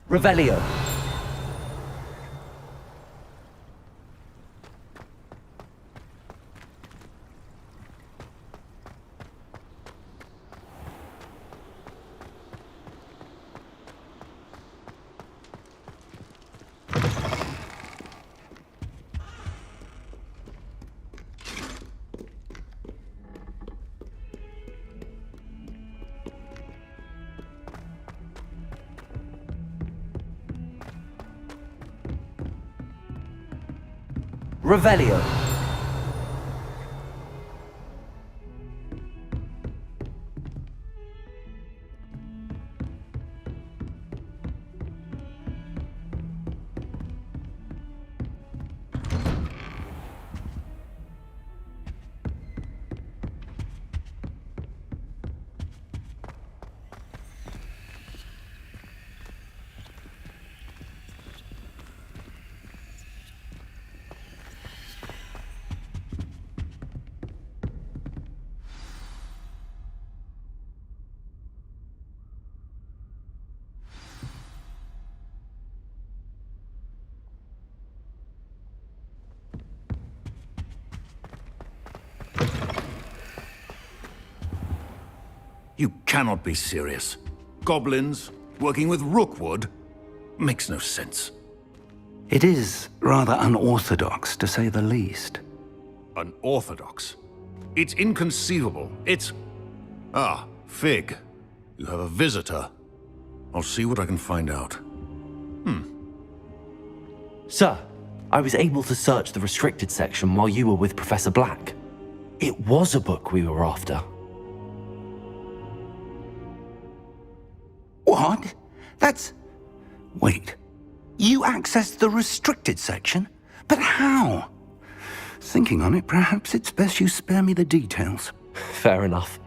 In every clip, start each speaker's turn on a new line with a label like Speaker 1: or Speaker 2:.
Speaker 1: Revelio. Revelio.
Speaker 2: You cannot be serious. Goblins working with Rookwood? Makes no sense.
Speaker 3: It is rather unorthodox, to say the least.
Speaker 2: Unorthodox? It's inconceivable. It's... Ah, Fig. You have a visitor. I'll see what I can find out.
Speaker 1: Sir, I was able to search the restricted section while you were with Professor Black. It was a book we were after.
Speaker 3: What? That's... Wait. You accessed the restricted section? But how? Thinking on it, perhaps it's best you spare me the details.
Speaker 1: Fair enough.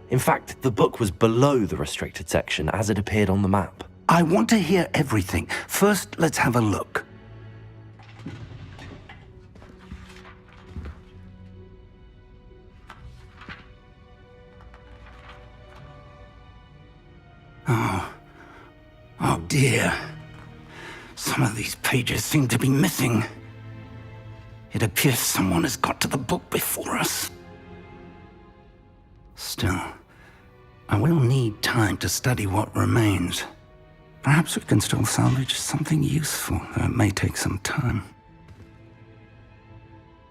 Speaker 1: In fact, the book was below the restricted section as it appeared on the map.
Speaker 3: I want to hear everything. First, let's have a look. Oh dear. Some of these pages seem to be missing. It appears someone has got to the book before us. Still, I will need time to study what remains. Perhaps we can still salvage something useful, though it may take some time.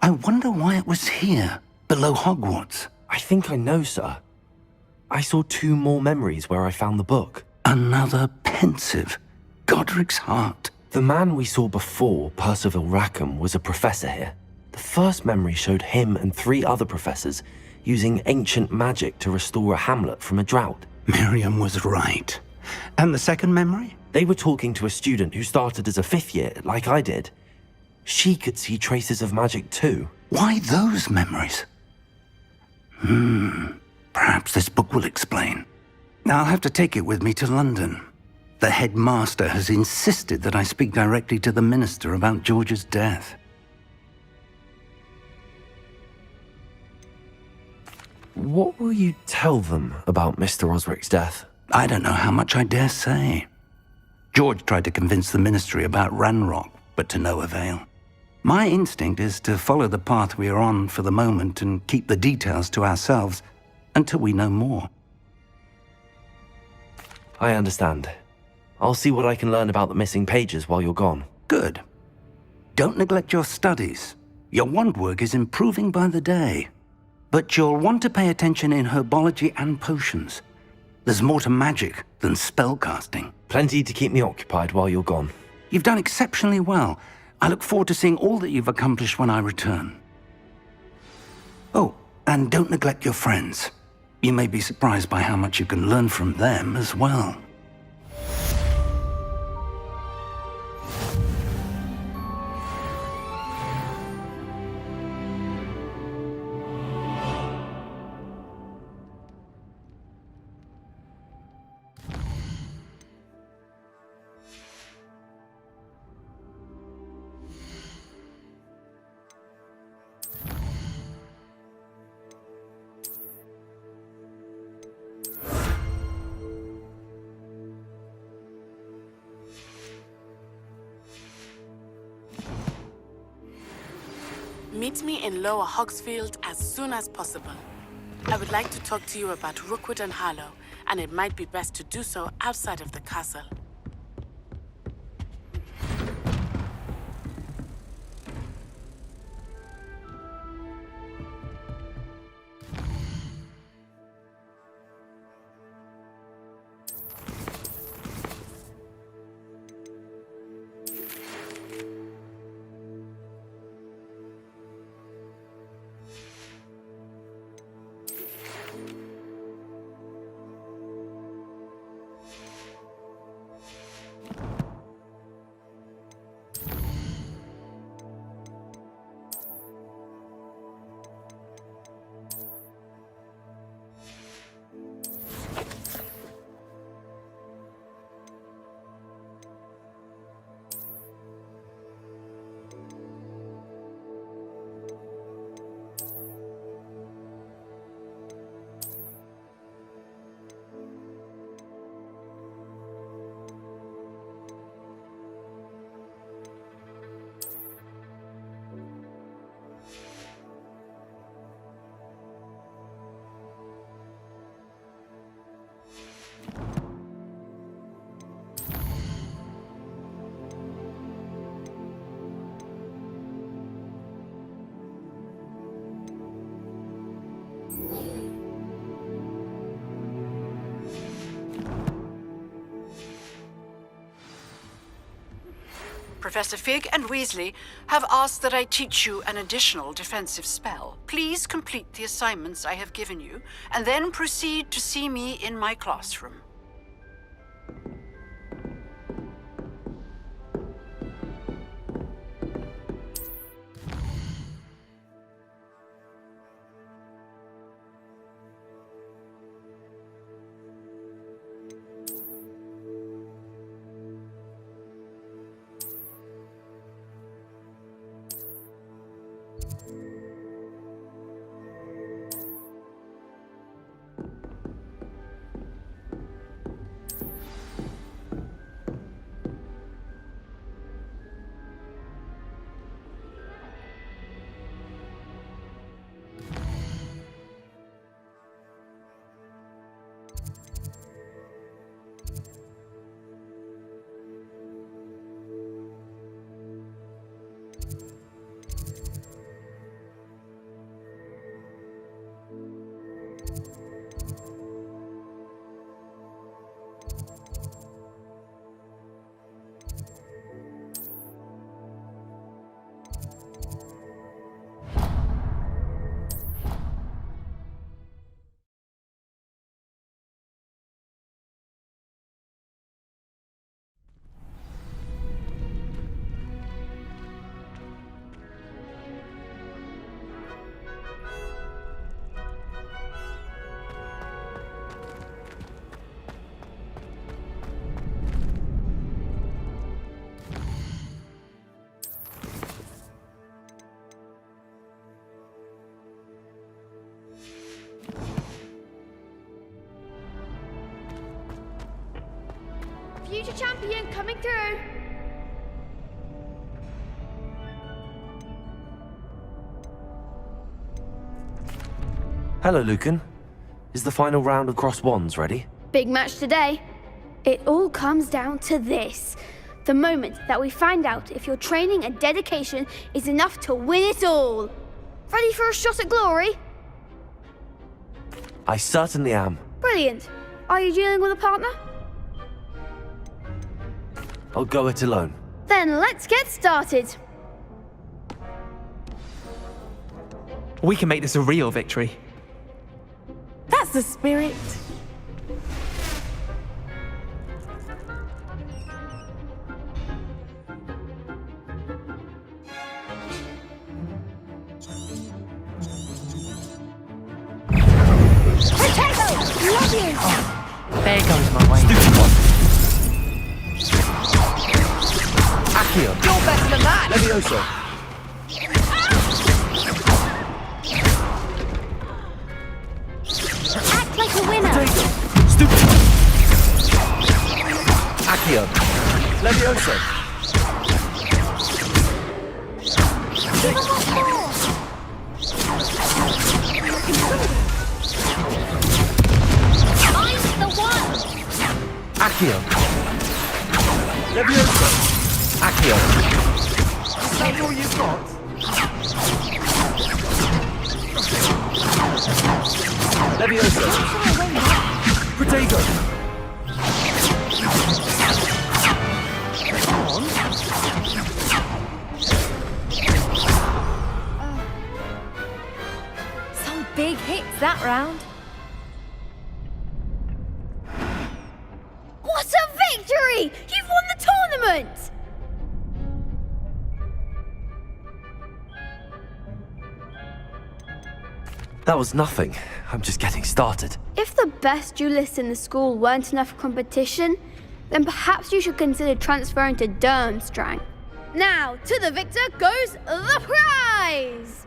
Speaker 3: I wonder why it was here, below Hogwarts.
Speaker 1: I think I know, sir. I saw 2 more memories where I found the book.
Speaker 3: Another pensive. Godric's heart.
Speaker 1: The man we saw before, Percival Rackham, was a professor here. The first memory showed him and 3 other professors using ancient magic to restore a hamlet from a drought.
Speaker 3: Miriam was right. And the second memory?
Speaker 1: They were talking to a student who started as a 5th year, like I did. She could see traces of magic too.
Speaker 3: Why those memories? Perhaps this book will explain. Now I'll have to take it with me to London. The headmaster has insisted that I speak directly to the minister about George's death.
Speaker 1: What will you tell them about Mr. Osric's death?
Speaker 3: I don't know how much I dare say. George tried to convince the ministry about Ranrock, but to no avail. My instinct is to follow the path we are on for the moment and keep the details to ourselves until we know more.
Speaker 1: I understand. I'll see what I can learn about the missing pages while you're gone.
Speaker 3: Good. Don't neglect your studies. Your wand work is improving by the day. But you'll want to pay attention in herbology and potions. There's more to magic than spellcasting.
Speaker 1: Plenty to keep me occupied while you're gone.
Speaker 3: You've done exceptionally well. I look forward to seeing all that you've accomplished when I return. Oh, and don't neglect your friends. You may be surprised by how much you can learn from them as well.
Speaker 4: Meet me in Lower Hogsfield as soon as possible. I would like to talk to you about Rookwood and Harlow, and it might be best to do so outside of the castle.
Speaker 5: Professor Fig and Weasley have asked that I teach you an additional defensive spell. Please complete the assignments I have given you, and then proceed to see me in my classroom.
Speaker 6: Future champion coming through.
Speaker 1: Hello, Lucan. Is the final round of Cross Wands ready?
Speaker 6: Big match today. It all comes down to this. The moment that we find out if your training and dedication is enough to win it all. Ready for a shot at glory?
Speaker 1: I certainly am.
Speaker 6: Brilliant. Are you dealing with a partner?
Speaker 1: I'll go it alone.
Speaker 6: Then let's get started.
Speaker 7: We can make this a real victory.
Speaker 4: That's the spirit.
Speaker 6: Potato! Love you!
Speaker 7: There goes my way.
Speaker 1: Stupid one. Accio.
Speaker 7: You're better than that!
Speaker 1: Levioso.
Speaker 6: Act like a winner!
Speaker 1: Potato. Stupid one. Accio. Levioso.
Speaker 6: Give 'em what more!
Speaker 8: I'm the one!
Speaker 1: Accio! Leviosa! Accio!
Speaker 7: Is that all you've got?
Speaker 1: Leviosa! Protego!
Speaker 8: Some big hits that round.
Speaker 6: What a victory! You've won the tournament!
Speaker 1: That was nothing. I'm just getting started.
Speaker 6: If the best duelists in the school weren't enough competition, then perhaps you should consider transferring to Durmstrang. Now, to the victor goes the prize!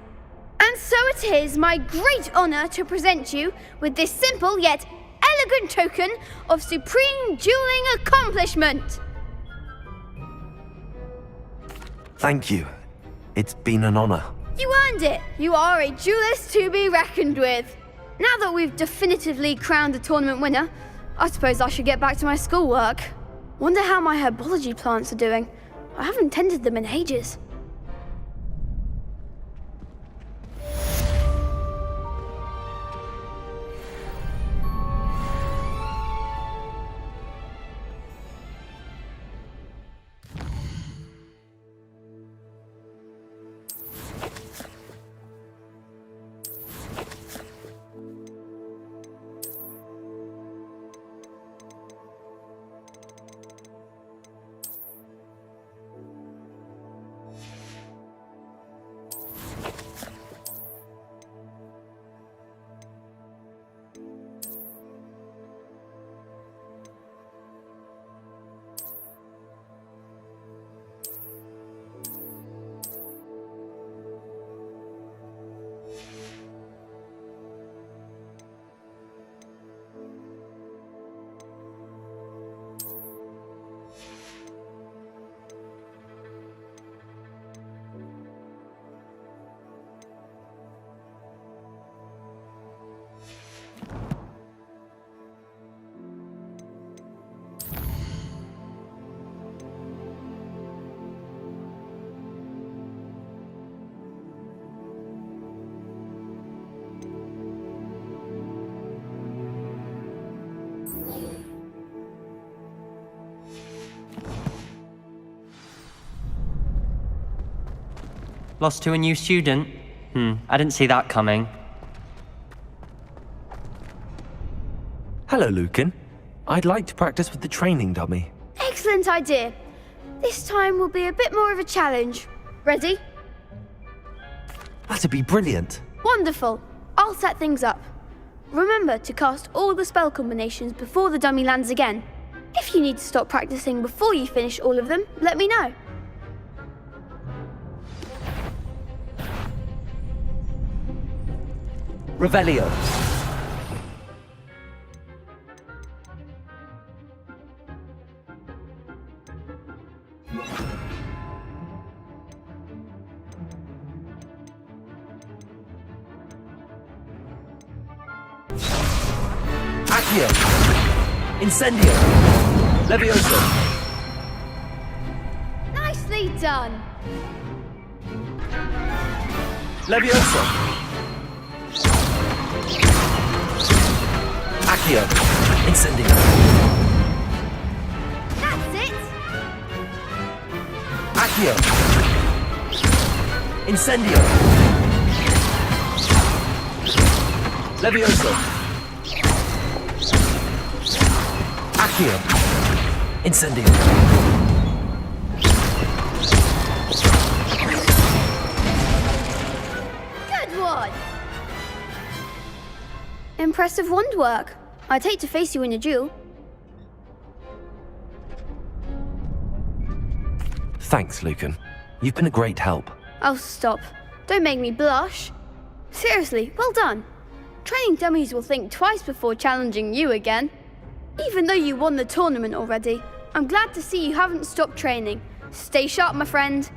Speaker 6: And so it is my great honor to present you with this simple yet elegant token of supreme dueling accomplishment.
Speaker 1: Thank you. It's been an honor.
Speaker 6: You earned it. You are a duelist to be reckoned with. Now that we've definitively crowned the tournament winner, I suppose I should get back to my schoolwork. Wonder how my herbology plants are doing. I haven't tended them in ages.
Speaker 9: Lost to a new student? I didn't see that coming.
Speaker 1: Hello, Lucan. I'd like to practice with the training dummy.
Speaker 6: Excellent idea. This time will be a bit more of a challenge. Ready?
Speaker 1: That'd be brilliant.
Speaker 6: Wonderful. I'll set things up. Remember to cast all the spell combinations before the dummy lands again. If you need to stop practicing before you finish all of them, let me know.
Speaker 1: Revelio. Accio. Incendio. Levioso.
Speaker 6: Nicely done.
Speaker 1: Levioso. Accio. Incendio.
Speaker 6: That's it.
Speaker 1: Accio. Incendio. Levioso. Accio. Incendio.
Speaker 6: Good one. Impressive wand work. I'd hate to face you in a duel.
Speaker 1: Thanks, Lucan. You've been a great help.
Speaker 6: Oh, stop. Don't make me blush. Seriously, well done. Training dummies will think twice before challenging you again. Even though you won the tournament already, I'm glad to see you haven't stopped training. Stay sharp, my friend.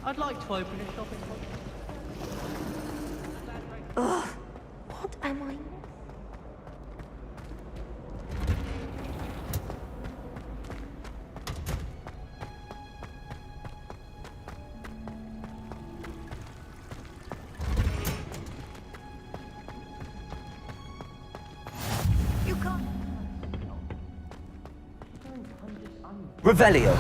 Speaker 10: I'd like to open a shopping mall.
Speaker 8: Ugh, what am I?
Speaker 5: You can't.
Speaker 1: Revelio.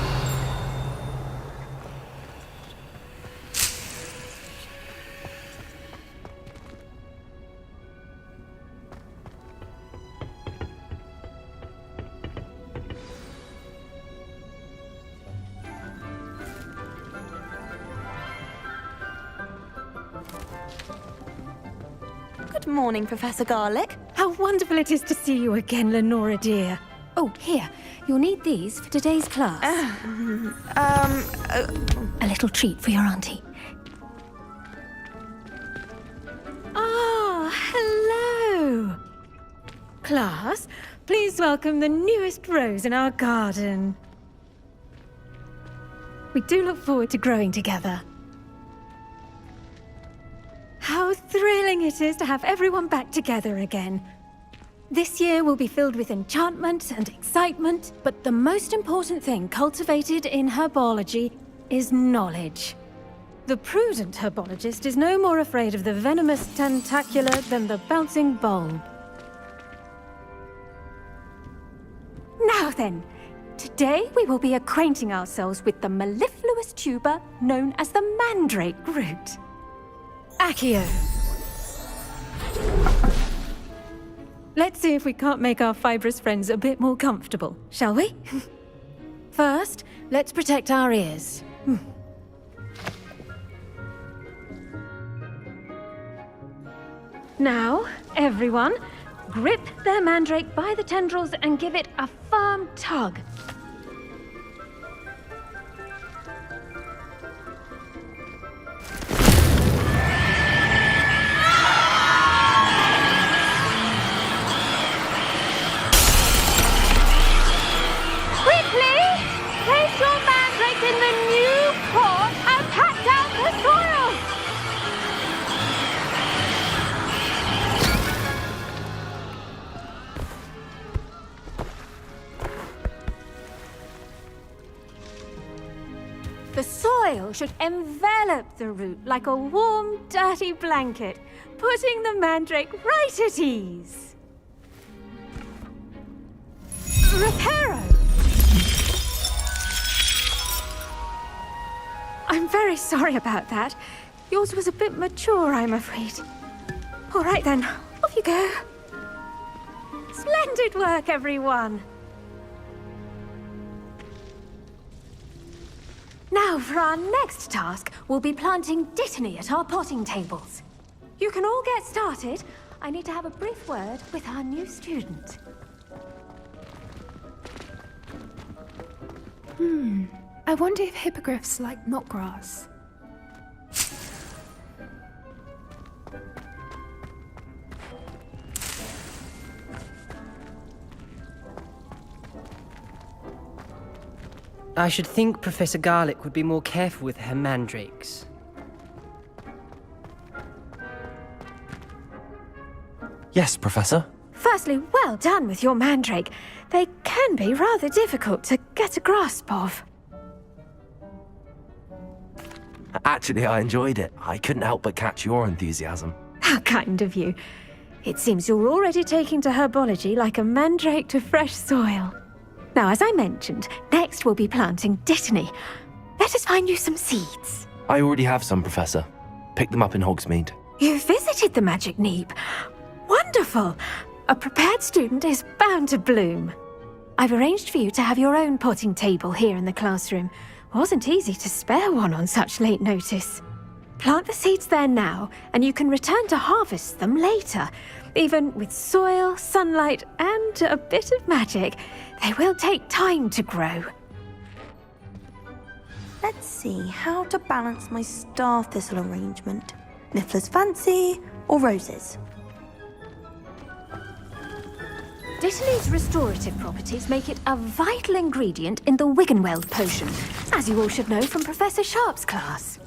Speaker 8: Good morning, Professor Garlick.
Speaker 11: How wonderful it is to see you again, Lenora dear. Oh, here. You'll need these for today's class. A little treat for your auntie. Ah, hello. Class, please welcome the newest rose in our garden. We do look forward to growing together. How thrilling it is to have everyone back together again. This year will be filled with enchantment and excitement, but the most important thing cultivated in herbology is knowledge. The prudent herbologist is no more afraid of the venomous tentacula than the bouncing bulb. Now then, today we will be acquainting ourselves with the mellifluous tuber known as the mandrake root. Accio. Let's see if we can't make our fibrous friends a bit more comfortable, shall we? First, let's protect our ears. Now, everyone, grip their mandrake by the tendrils and give it a firm tug. In the new pot and pat down the soil! The soil should envelop the root like a warm, dirty blanket, putting the mandrake right at ease. Reparo! I'm very sorry about that. Yours was a bit mature, I'm afraid. All right then, off you go. Splendid work, everyone. Now, Now, for our next task, we'll be planting dittany at our potting tables. You can all get started. I need to have a brief word with our new student.
Speaker 12: I wonder if hippogriffs like knotgrass.
Speaker 10: I should think Professor Garlick would be more careful with her mandrakes.
Speaker 1: Yes, Professor.
Speaker 11: Firstly, well done with your mandrake. They can be rather difficult to get a grasp of.
Speaker 1: Actually, I enjoyed it. I couldn't help but catch your enthusiasm.
Speaker 11: How kind of you. It seems you're already taking to herbology like a mandrake to fresh soil. Now, as I mentioned, next we'll be planting dittany. Let us find you some seeds.
Speaker 1: I already have some, Professor. Picked them up in Hogsmeade.
Speaker 11: You visited the Magic Neep. Wonderful! A prepared student is bound to bloom. I've arranged for you to have your own potting table here in the classroom. Wasn't easy to spare one on such late notice. Plant the seeds there now, and you can return to harvest them later. Even with soil, sunlight, and a bit of magic, they will take time to grow.
Speaker 8: Let's see how to balance my star thistle arrangement. Niffler's fancy or roses?
Speaker 11: Dittany's restorative properties make it a vital ingredient in the Wiggenweld potion, as you all should know from Professor Sharp's class.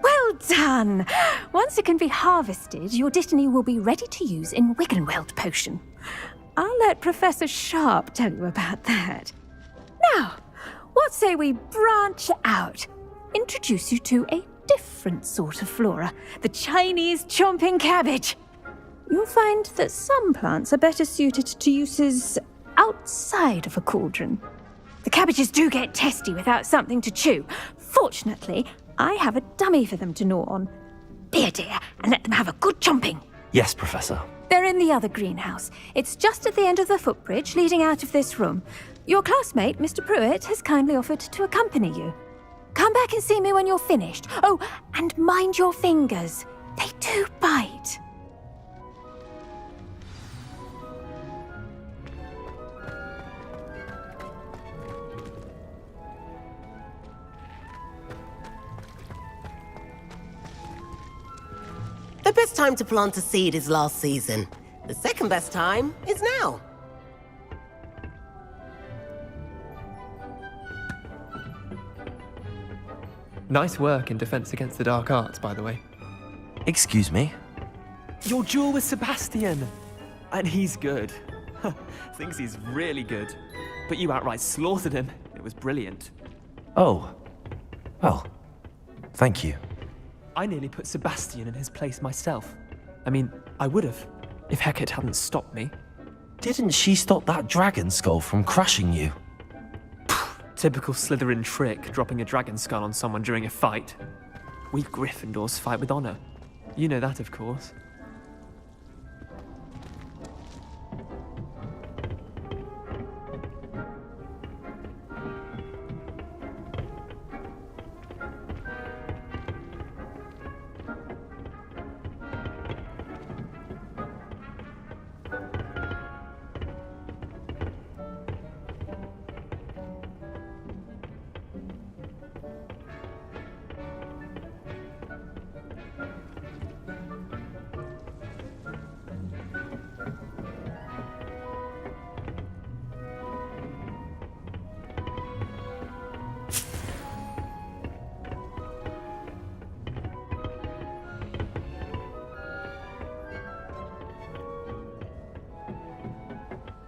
Speaker 11: Well done! Once it can be harvested, your dittany will be ready to use in Wiggenweld potion. I'll let Professor Sharp tell you about that. Now, what say we branch out? Introduce you to a different sort of flora, the Chinese chomping cabbage. You'll find that some plants are better suited to uses outside of a cauldron. The cabbages do get testy without something to chew. Fortunately, I have a dummy for them to gnaw on. Be a dear and let them have a good chomping.
Speaker 1: Yes, Professor.
Speaker 11: They're in the other greenhouse. It's just at the end of the footbridge leading out of this room. Your classmate, Mr. Pruitt, has kindly offered to accompany you. Come back and see me when you're finished. Oh, and mind your fingers. They do bite.
Speaker 13: The best time to plant a seed is last season. The second best time is now.
Speaker 14: Nice work in Defense Against the Dark Arts, by the way.
Speaker 1: Excuse me?
Speaker 14: Your duel with Sebastian! And he's good. Thinks he's really good. But you outright slaughtered him. It was brilliant.
Speaker 1: Oh. Well, thank you.
Speaker 14: I nearly put Sebastian in his place myself. I mean, I would have, if Hecate hadn't stopped me.
Speaker 1: Didn't she stop that dragon skull from crushing you?
Speaker 14: Typical Slytherin trick, dropping a dragon skull on someone during a fight. We Gryffindors fight with honor. You know that, of course.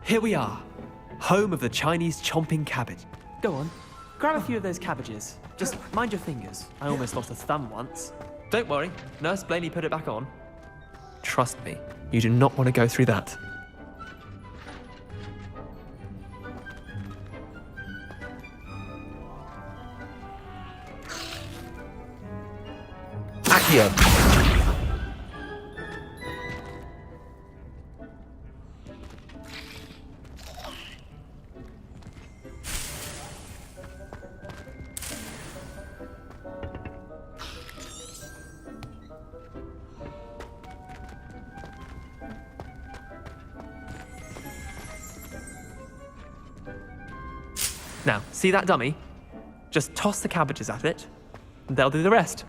Speaker 14: Here we are, home of the Chinese chomping cabbage. Go on, grab a few of those cabbages. Just mind your fingers. I almost lost a thumb once. Don't worry, Nurse Blaney put it back on. Trust me, you do not want to go through that.
Speaker 1: Accio!
Speaker 14: Now, see that dummy? Just toss the cabbages at it, and they'll do the rest.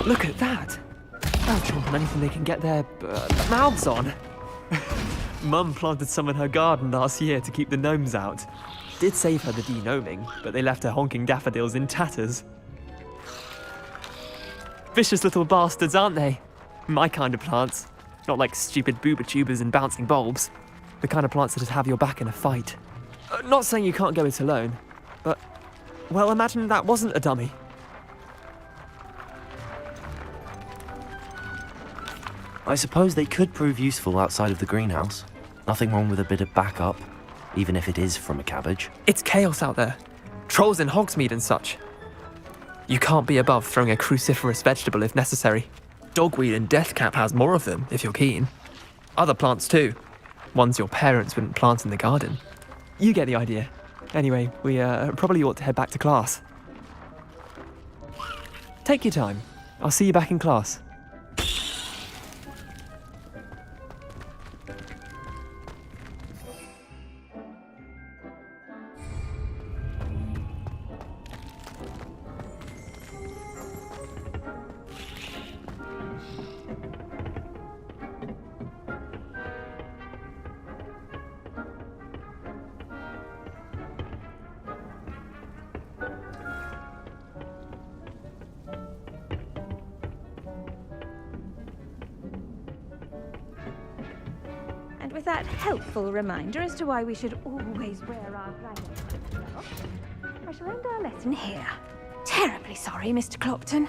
Speaker 14: Look at that! They'll chomp on anything they can get their mouths on. Mum planted some in her garden last year to keep the gnomes out. Did save her the de-gnoming, but they left her honking daffodils in tatters. Vicious little bastards, aren't they? My kind of plants. Not like stupid booba tubers and bouncing bulbs. The kind of plants that'd have your back in a fight. Not saying you can't go it alone, but, well, imagine that wasn't a dummy.
Speaker 1: I suppose they could prove useful outside of the greenhouse. Nothing wrong with a bit of backup, even if it is from a cabbage.
Speaker 14: It's chaos out there. Trolls in Hogsmeade and such. You can't be above throwing a cruciferous vegetable if necessary. Dogweed and deathcap has more of them, if you're keen. Other plants too. Ones your parents wouldn't plant in the garden. You get the idea. Anyway, we probably ought to head back to class. Take your time. I'll see you back in class.
Speaker 11: With that helpful reminder as to why we should always wear our flannel, I shall end our lesson here. Terribly sorry, Mr. Clopton.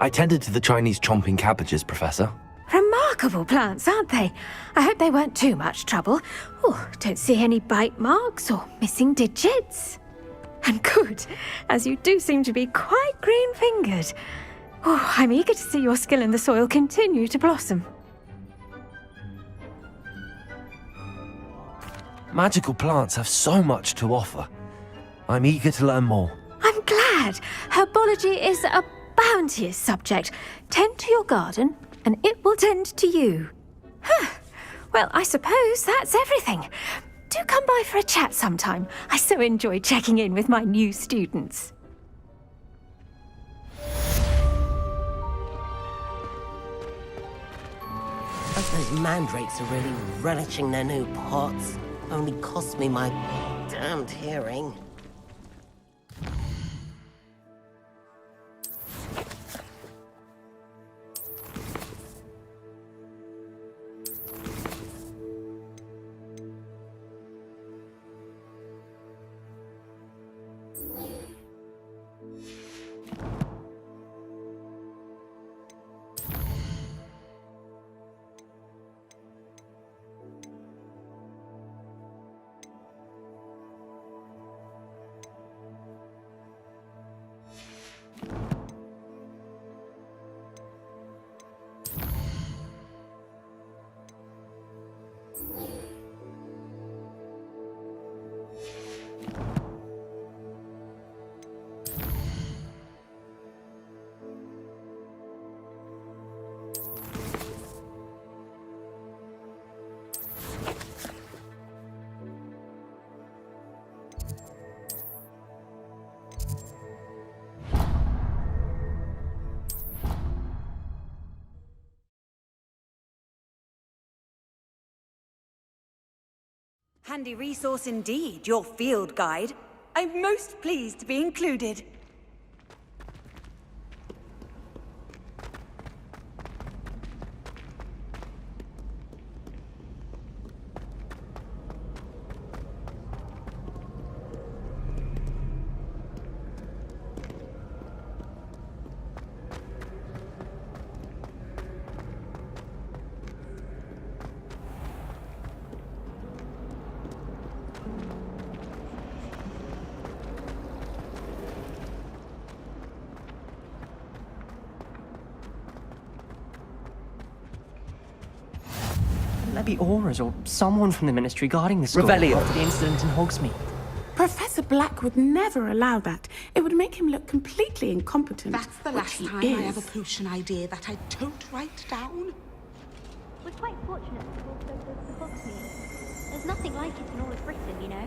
Speaker 1: I tended to the Chinese chomping cabbages, Professor.
Speaker 11: Remarkable plants, aren't they? I hope they weren't too much trouble. Oh, don't see any bite marks or missing digits. And good, as you do seem to be quite green-fingered. Oh, I'm eager to see your skill in the soil continue to blossom.
Speaker 1: Magical plants have so much to offer. I'm eager to learn more.
Speaker 11: I'm glad. Herbology is a bounteous subject. Tend to your garden, and it will tend to you. Well, I suppose that's everything. Do come by for a chat sometime. I so enjoy checking in with my new students.
Speaker 13: As those mandrakes are really relishing their new pots. Only cost me my damned hearing.
Speaker 15: Handy resource indeed, your field guide. I'm most pleased to be included.
Speaker 9: might be Aurors or someone from the Ministry guarding the school
Speaker 3: Revelio.
Speaker 9: after the incident in Hogsmeade.
Speaker 4: Professor Black would never allow that. It would make him look completely incompetent.
Speaker 16: That's the last time I have a potion idea that I don't write down.
Speaker 6: We're quite fortunate to have also built the Hogsmeade. There's nothing like it in all of Britain, you know.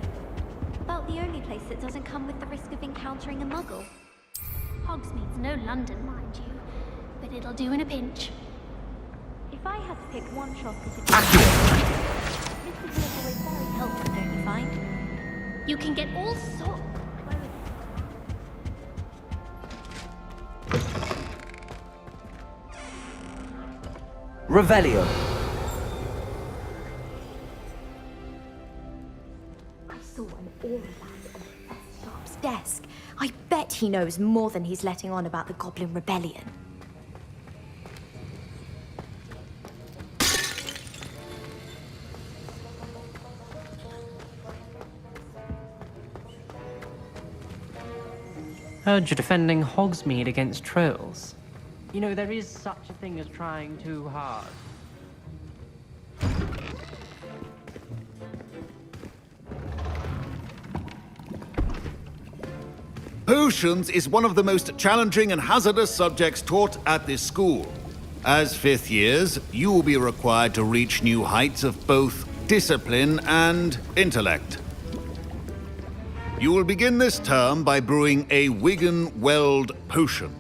Speaker 6: About the only place that doesn't come with the risk of encountering a muggle.
Speaker 17: Hogsmeade's no London, mind you, but it'll do in a pinch.
Speaker 6: If I had to pick one shop as a this is always very helpful, don't you find?
Speaker 17: You can get all sorts.
Speaker 3: Revelio.
Speaker 18: I saw an aura bag on Professor Sharp's desk. I bet he knows more than he's letting on about the Goblin Rebellion.
Speaker 10: Heard you're defending Hogsmeade against trolls. You know, there is such a thing as trying too hard.
Speaker 2: Potions is one of the most challenging and hazardous subjects taught at this school. As fifth years, you will be required to reach new heights of both discipline and intellect. You will begin this term by brewing a Wigan-Weld potion.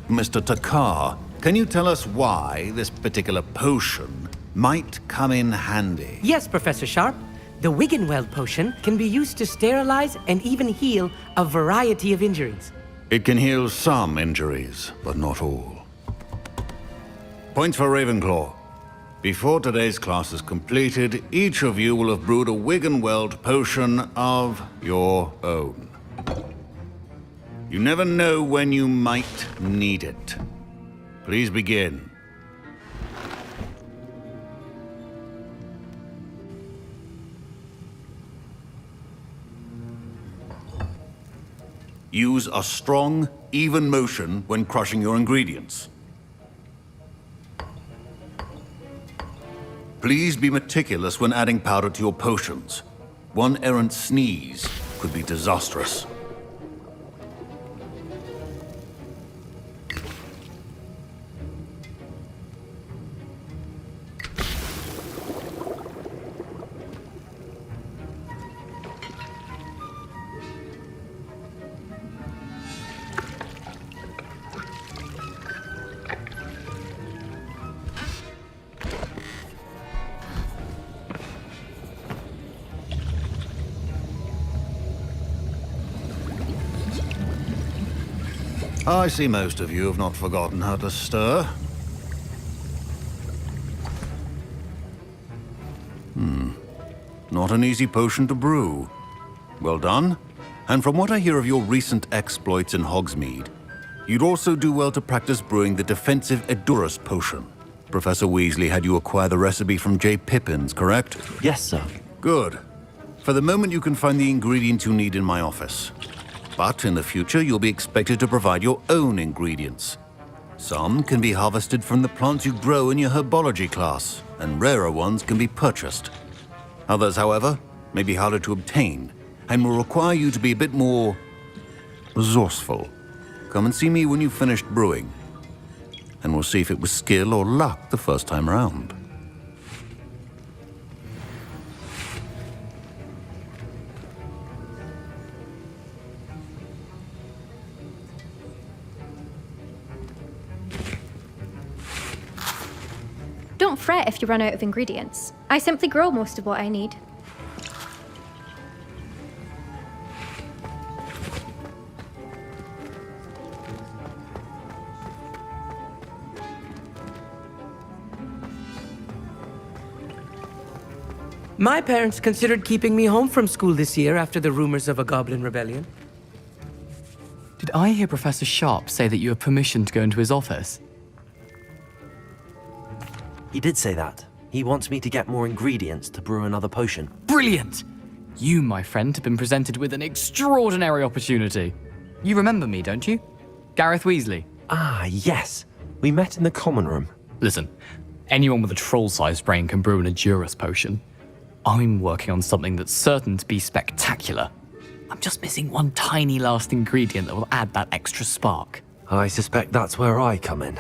Speaker 2: Mr. Takar, can you tell us why this particular potion might come in handy?
Speaker 19: Yes, Professor Sharp. The Wigan-Weld potion can be used to sterilize and even heal a variety of injuries.
Speaker 2: It can heal some injuries, but not all. Points for Ravenclaw. Before today's class is completed, each of you will have brewed a Wigan-Weld potion of your own. You never know when you might need it. Please begin. Use a strong, even motion when crushing your ingredients. Please be meticulous when adding powder to your potions. One errant sneeze could be disastrous. I see most of you have not forgotten how to stir. Not an easy potion to brew. Well done. And from what I hear of your recent exploits in Hogsmeade, you'd also do well to practice brewing the defensive Edurus potion. Professor Weasley had you acquire the recipe from J. Pippins, correct?
Speaker 1: Yes, sir.
Speaker 2: Good. For the moment, you can find the ingredients you need in my office. But in the future, you'll be expected to provide your own ingredients. Some can be harvested from the plants you grow in your herbology class, and rarer ones can be purchased. Others, however, may be harder to obtain, and will require you to be a bit more resourceful. Come and see me when you've finished brewing, and we'll see if it was skill or luck the first time around.
Speaker 20: Don't fret if you run out of ingredients. I simply grow most of what I need.
Speaker 19: My parents considered keeping me home from school this year after the rumors of a Goblin Rebellion.
Speaker 21: Did I hear Professor Sharp say that you have permission to go into his office?
Speaker 1: He did say that. He wants me to get more ingredients to brew another potion.
Speaker 21: Brilliant! You, my friend, have been presented with an extraordinary opportunity. You remember me, don't you? Gareth Weasley.
Speaker 1: Ah, yes. We met in the common room.
Speaker 21: Listen, Anyone with a troll-sized brain can brew an Edurus potion. I'm working on something that's certain to be spectacular. I'm just missing one tiny last ingredient that will add that extra spark.
Speaker 1: I suspect that's where I come in.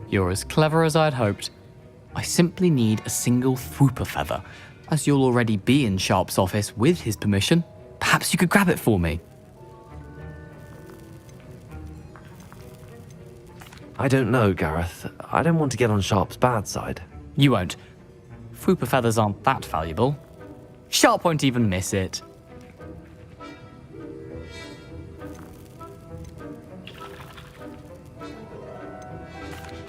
Speaker 21: You're as clever as I'd hoped. I simply need a single Fwooper feather. As you'll already be in Sharp's office with his permission, perhaps you could grab it for me.
Speaker 1: I don't know, Gareth. I don't want to get on Sharp's bad side.
Speaker 21: You won't. Fwooper feathers aren't that valuable. Sharp won't even miss it.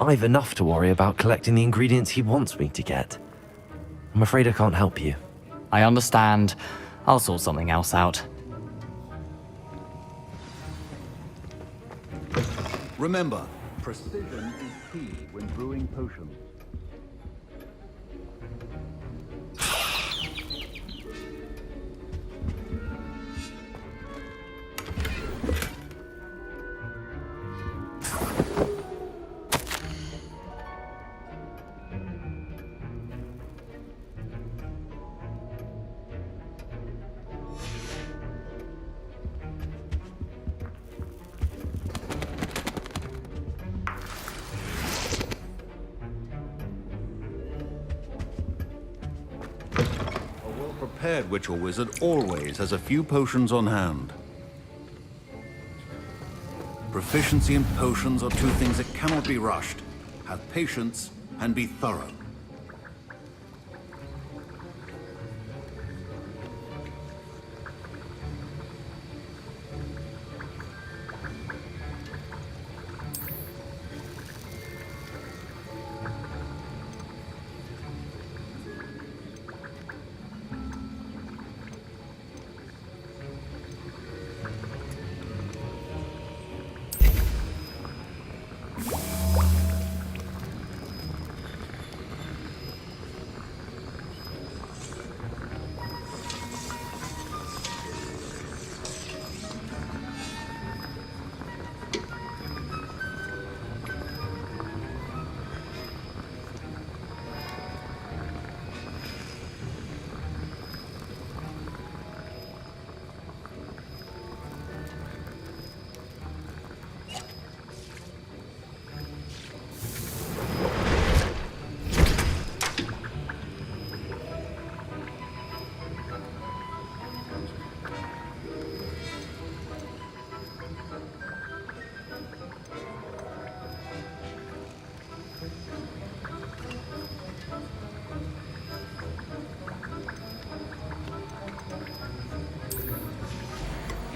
Speaker 1: I've enough to worry about collecting the ingredients he wants me to get. I'm afraid I can't help you.
Speaker 21: I understand. I'll sort something else out.
Speaker 2: Remember, precision is key when brewing potions. Prepared witch or wizard always has a few potions on hand. Proficiency in potions are two things that cannot be rushed. Have patience and be thorough.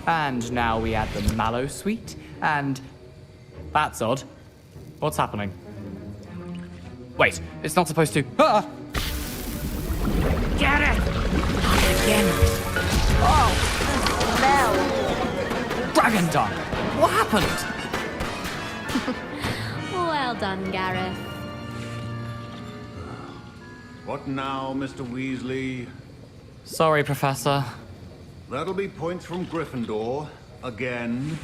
Speaker 21: And now we add the mallow sweet, and... That's odd. What's happening? Wait, it's not supposed to... Ah!
Speaker 19: Get it! Again. Oh, the smell.
Speaker 21: Dragon dung! What happened?
Speaker 18: Well done, Gareth.
Speaker 2: What now, Mr. Weasley?
Speaker 21: Sorry, Professor.
Speaker 2: That'll be points from Gryffindor. Again.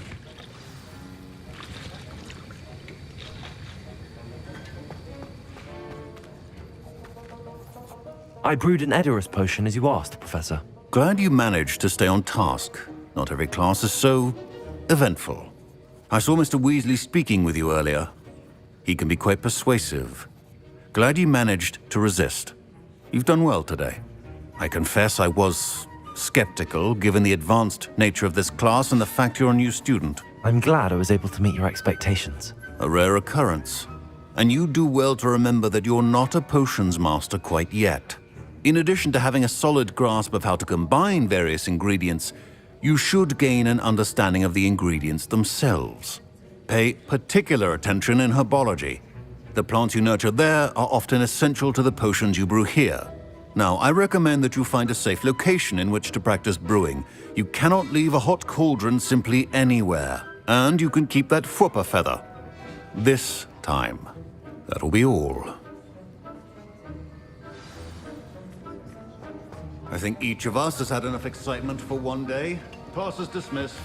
Speaker 1: I brewed an Edurus potion as you asked, Professor.
Speaker 2: Glad you managed to stay on task. Not every class is so eventful. I saw Mr. Weasley speaking with you earlier. He can be quite persuasive. Glad you managed to resist. You've done well today. I confess I was skeptical, given the advanced nature of this class and the fact you're a new student.
Speaker 1: I'm glad I was able to meet your expectations.
Speaker 2: A rare occurrence. And you do well to remember that you're not a potions master quite yet. In addition to having a solid grasp of how to combine various ingredients, you should gain an understanding of the ingredients themselves. Pay particular attention in herbology. The plants you nurture there are often essential to the potions you brew here. Now, I recommend that you find a safe location in which to practice brewing. You cannot leave a hot cauldron simply anywhere. And you can keep that Fwooper feather. This time. That'll be all. I think each of us has had enough excitement for one day. Class is dismissed.